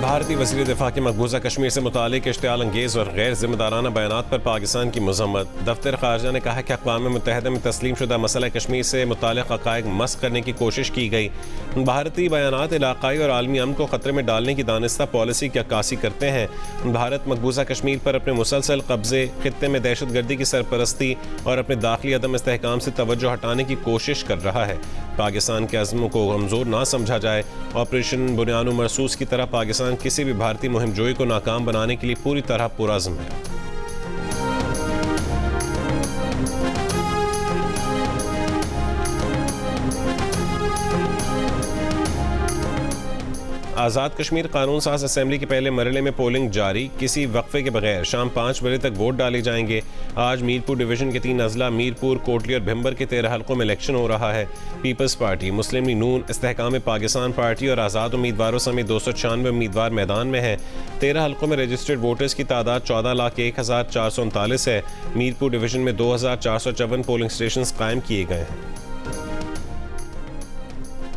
भारतीय वज़ीर दिफा के मकबूजा कश्मीर से मुतालिक इश्तियाल अंगेज़ और गैर जिम्मेदाराना बयानात पर पाकिस्तान की मज़म्मत। दफ्तर ख़ारजा ने कहा कि अक़वाम मुत्तहिदा में तस्लीम शुदा मसला कश्मीर से मुतालिक हक़ाइक़ मस्ख़ करने की कोशिश की गई। भारतीय बयानात इलाक़ाई और आलमी अमन को ख़तरे में डालने की दानिस्ता पॉलिसी की अक्कासी करते हैं। भारत मकबूजा कश्मीर पर अपने मुसलसल कब्ज़े, ख़ित्ते में दहशत गर्दी की सरपरस्ती और अपने दाखिली अदम इस्तेहकाम से तवज्जो हटाने की कोशिश कर रहा है। पाकिस्तान के अज़्म को कमज़ोर ना समझा जाए। ऑपरेशन बुनियान मरसूस की तरह पाकिस्तान किसी भी भारतीय मुहिम जोई को नाकाम बनाने के लिए पूरी तरह पुरज़्म है। आज़ाद कश्मीर कानून साज असेंबली के पहले मरहले में पोलिंग जारी, किसी वक्फे के बगैर शाम 5 बजे तक वोट डाले जाएंगे। आज मीरपुर डिवीजन के 3 अजला मीरपुर, कोटली और भिम्बर के 13 हलकों में इलेक्शन हो रहा है। पीपल्स पार्टी, मुस्लिम लीग नून, इस्तेहकाम पाकिस्तान पार्टी और आज़ाद उम्मीदवारों समेत 296 उम्मीदवार मैदान में हैं। 13 हलकों में रजिस्टर्ड वोटर्स की तादाद 14,01,439 है। मीरपुर डिवीजन में 2,454 पोलिंग स्टेशन कायम किए गए हैं।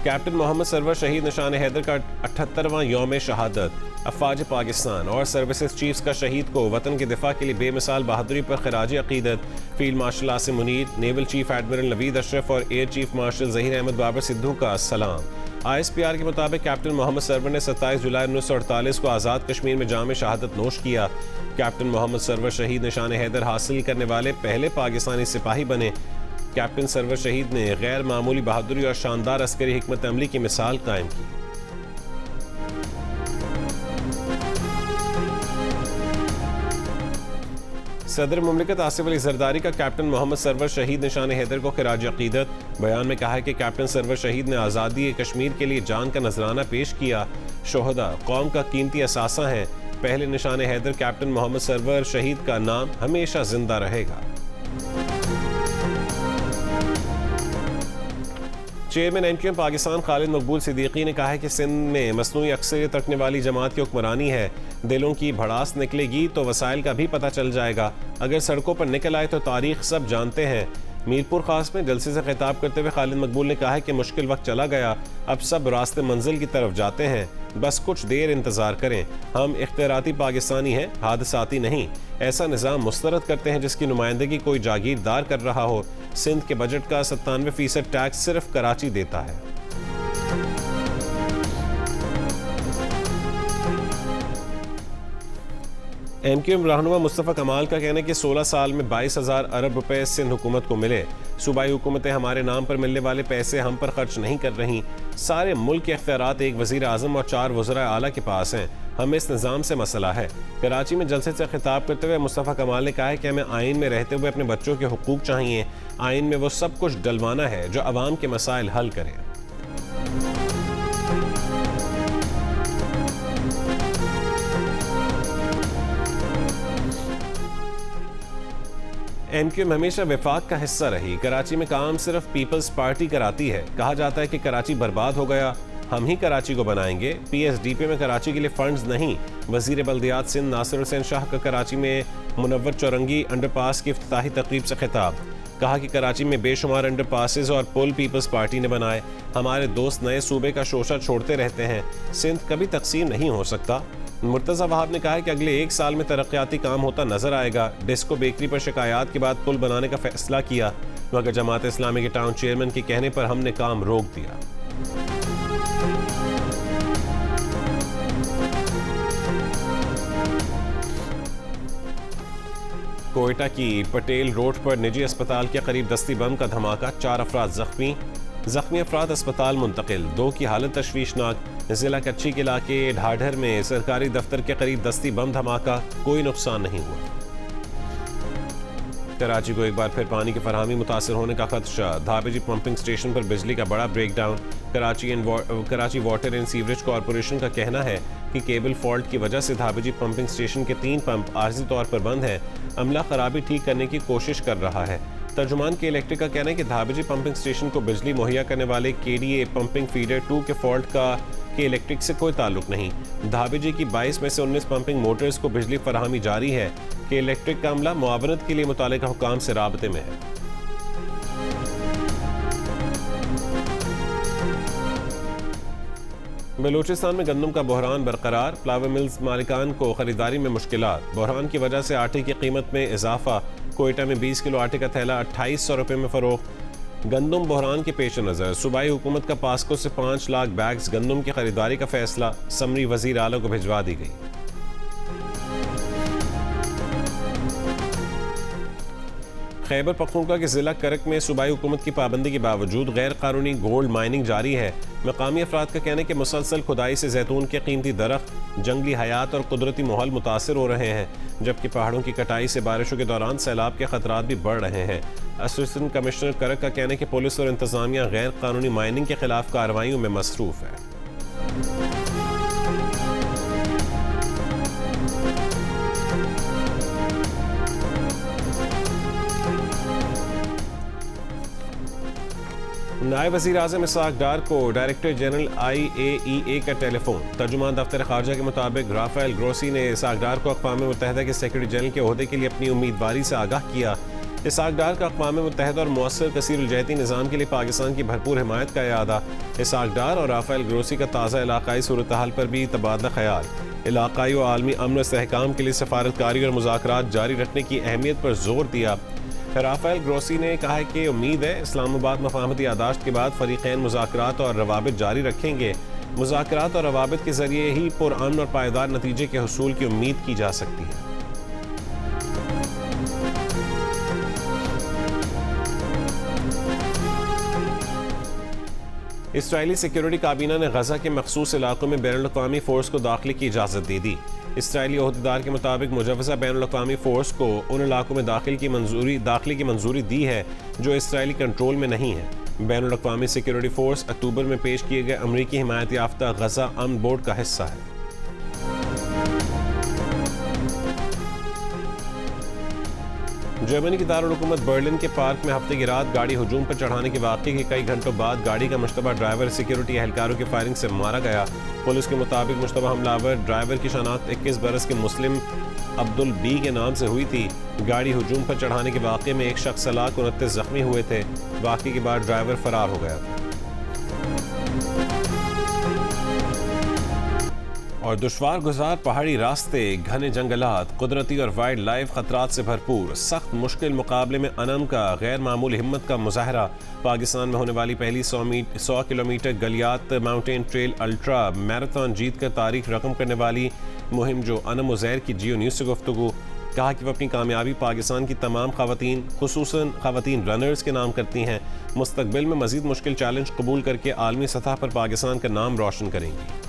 कैप्टन मोहम्मद सरवर शहीद निशान हैदर का 78वां यौम शहादत। अफवाज पाकिस्तान और सर्विसेज चीफ्स का शहीद को वतन के दिफा के लिए बेमिसाल बहादुरी पर खराज अकीदत। Field marshal Asim Munir, naval chief admiral Naveed Ashraf और air chief marshal Zaheer Ahmed Babar Sidhu का सलाम। ISPR के मुताबिक कैप्टन मोहम्मद सरवर ने 27 जुलाई 1948 को आज़ाद कश्मीर में जाम शहादत नोश किया। कैप्टन मोहम्मद सरवर शहीद निशान हैदर हासिल करने वाले पहले पाकिस्तानी सिपाही बने। कैप्टन सरवर शहीद ने गैर मामूली बहादुरी और शानदार अस्करी हिकमत अमली की मिसाल कायम की। सदर मुमलिकत आसिफ अली जरदारी का कैप्टन मोहम्मद सरवर शहीद निशान हैदर को खिराज अकीदत। बयान में कहा है कि कैप्टन सरवर शहीद ने आज़ादी कश्मीर के लिए जान का नजराना पेश किया। शोहदा कौम का कीमती असासा हैं। पहले निशान हैदर कैप्टन मोहम्मद सरवर शहीद का नाम हमेशा जिंदा रहेगा। चेयरमैन MQM पाकिस्तान खालिद मकबूल सिद्दीकी ने कहा है कि सिंध में मसनूई अक्सरियत रखने वाली जमात की हुक्मरानी है। दिलों की भड़ास निकलेगी तो वसाइल का भी पता चल जाएगा। अगर सड़कों पर निकल आए तो तारीख सब जानते हैं। मीरपुर खास में जलसे से खिताब करते हुए खालिद मकबूल ने कहा है कि मुश्किल वक्त चला गया, अब सब रास्ते मंजिल की तरफ जाते हैं, बस कुछ देर इंतजार करें। हम इख्तियाराती पाकिस्तानी हैं, हादसाती नहीं। ऐसा निज़ाम मुस्तरद करते हैं जिसकी नुमाइंदगी कोई जागीरदार कर रहा हो। सिंध के बजट का 97% टैक्स सिर्फ कराची देता है। MQM रहनुमा मुस्तफ़ा कमाल का कहना है कि 16 साल में 22,000 अरब रुपए सिंध हुकूमत को मिले। सूबाई हुकूमतें हमारे नाम पर मिलने वाले पैसे हम पर खर्च नहीं कर रही। सारे मुल्क के इख्तियारात एक वज़ीर आज़म और 4 वज़राए आला के पास हैं। हमें इस निज़ाम से मसला है। कराची में जलसे से खिताब करते हुए मुस्तफ़ा कमाल ने कहा है कि हमें आइन में रहते हुए अपने बच्चों के हुकूक चाहिए। आइन में वो सब कुछ डलवाना है जो अवाम के मसाइल हल करे। MQM हमेशा विफाक का हिस्सा रही। कराची में काम सिर्फ पीपल्स पार्टी कराती है। कहा जाता है कि कराची बर्बाद हो गया, हम ही कराची को बनाएंगे। PSDP में कराची के लिए फंड्स नहीं। वजीर बल्दियात सिंध नासिर हुसैन शाह का कराची में मुनव्वर चौरंगी अंडरपास की इफ्तिताही तकरीब से खिताब। कहा कि कराची में बेशुमार अंडरपासेस और पुल पीपल्स पार्टी ने बनाए। हमारे दोस्त नए सूबे का शोशा छोड़ते रहते हैं। सिंध कभी तकसीम नहीं हो सकता। मुर्तज़ा वहाब ने कहा है कि अगले 1 साल में तरक्याती काम होता नजर आएगा। डिस्को बेकरी पर शिकायत के बाद पुल बनाने का फैसला किया, मगर जमात इस्लामी के टाउन चेयरमैन के कहने पर हमने काम रोक दिया। कोयटा की पटेल रोड पर निजी अस्पताल के करीब दस्ती बम का धमाका, 4 अफराद जख्मी अफराद अस्पताल मुंतकिल। 2 की हालत तशवीशनाक। जिला कच्ची के इलाके ढाढर में सरकारी दफ्तर के करीब दस्ती बम धमाका, कोई नुकसान नहीं हुआ। कराची को एक बार फिर पानी की फराहमी मुतासर होने का खदशा। धाबेजी पंपिंग स्टेशन पर बिजली का बड़ा breakdown. Karachi water and sewerage corporation का कहना है कि केबल फॉल्ट की वजह से धाबेजी पंपिंग स्टेशन के 3 पंप आर्जी तौर पर बंद हैं। अमला खराबी ठीक करने की कोशिश कर रहा है। तर्जुमान के इलेक्ट्रिक का कहना है कि धाबेजी पंपिंग स्टेशन को बिजली मुहैया करने वाले KDA पंपिंग फीडर 2 के फॉल्ट के इलेक्ट्रिक से कोई ताल्लुक नहीं। धाबेजी की 22 में से 19 पंपिंग मोटर्स को बिजली फराहमी जारी है कि इलेक्ट्रिक का अमला मुआवनत के लिए मुतालिका हुकाम से राबते में है। बलूचिस्तान में गंदम का बहरान बरकरार, फ्लावर मिल्स मालिकान को खरीदारी में मुश्किलात। बहरान की वजह से आटे की कीमत में इजाफा, कोयटा में 20 किलो आटे का थैला 2800 रुपये में फरोख्त। गंदम बहरान के पेश नज़र सूबाई हुकूमत का पास्को से 5 लाख बैग्स गंदम की खरीदारी का फैसला, समरी वजीर आला को भिजवा दी गई। खैबर पख्तूनख्वा के जिला करक में सूबाई हुकूमत की पाबंदी के बावजूद गैर कानूनी गोल्ड माइनिंग जारी है। मकामी अफराद का कहना है कि मुसलसल खुदाई से जैतून के कीमती दरख्त, जंगली हयात और कुदरती माहौल मुतासर हो रहे हैं, जबकि पहाड़ों की कटाई से बारिशों के दौरान सैलाब के खतरात भी बढ़ रहे हैं। असिस्टेंट कमिश्नर करक का कहना है कि पुलिस और इंतजामिया गैर कानूनी माइनिंग के खिलाफ कार्रवाइयों में मसरूफ है। नायब वज़ीर आज़म इसहाक डार को डायरेक्टर जनरल IAEA का टेलीफोन। तर्जुमान दफ्तर खारजा के मुताबिक राफेल ग्रोसी ने इसहाक डार को अक़वाम मुत्तहिदा के सेक्रेटरी जनरल के ओहदे के लिए अपनी उम्मीदवारी से आगाह किया। इसहाक डार का अक़वाम मुत्तहिदा और मुअस्सर कसीरुल-जहती निज़ाम के लिए पाकिस्तान की भरपूर हिमायत का इरादा। इसहाक डार और राफेल ग्रोसी का ताज़ा इलाक़ाई सूरत हाल पर भी तबादला ख्याल। इलाक़ाई व आलमी अमन व इस्तेहकाम के लिए सफारतकारी और मुज़ाकरात जारी रखने की अहमियत पर जोर दिया। राफेल ग्रोसी ने कहा है कि उम्मीद है इस्लामाबाद मफाहमती यादाश्त के बाद फरीक़ैन मुज़ाकरात और रवाबित जारी रखेंगे। मुज़ाकरात और रवाबित के ज़रिए ही पुरअमन और पायदार नतीजे के हुसूल की उम्मीद की जा सकती है। इसराइली सिक्योरिटी काबीना ने गजा के मखसूस इलाकों में बैनुल-अक़वामी फ़ोर्स को दाखिले की इजाज़त दे दी। इसराइली ओहदेदार के मुताबिक मुजव्वज़ा बैनुल-अक़वामी फ़ोर्स को उन इलाकों में दाखिले की मंजूरी दी है जो इसराइली कंट्रोल में नहीं है। बैनुल-अक़वामी सिक्योरिटी फ़ोर्स अक्टूबर में पेश किए गए अमरीकी हिमायत याफ्ता गजा अमन बोर्ड का हिस्सा है। जर्मनी की दारुल-हुकूमत बर्लिन के पार्क में हफ्ते की रात गाड़ी हुजूम पर चढ़ाने के वाक़े के कई घंटों बाद गाड़ी का मुश्तबा ड्राइवर सिक्योरिटी एहलकारों की फायरिंग से मारा गया। पुलिस के मुताबिक मुश्तबा हमलावर ड्राइवर की शनाख्त 21 बरस के मुस्लिम अब्दुल बी के नाम से हुई थी। गाड़ी हुजूम पर चढ़ाने के वाक़े में एक शख्स हलाक 29 जख्मी हुए थे। वाक़े के बाद ड्राइवर फरार हो गया था। और दुश्वार गुजार पहाड़ी रास्ते, घने जंगलात, कुदरती और वाइल्ड लाइफ खतरात से भरपूर सख्त मुश्किल मुकाबले में अनम का गैर मामूली हिम्मत का मुजाहरा। पाकिस्तान में होने वाली पहली 100 kilometre Galiyat mountain trail ultra marathon जीत कर तारीख रकम करने वाली मुहिम जो अनम उज़ैर की जियो न्यूज़ से गुफ्तगू। कहा कि वह अपनी कामयाबी पाकिस्तान की तमाम ख़वातीन खुसूसन ख़वातीन रनर्स के नाम करती हैं। मुस्तक़बिल में मज़ीद मुश्किल चैलेंज कबूल करके आलमी सतह पर पाकिस्तान का नाम रोशन करेंगी।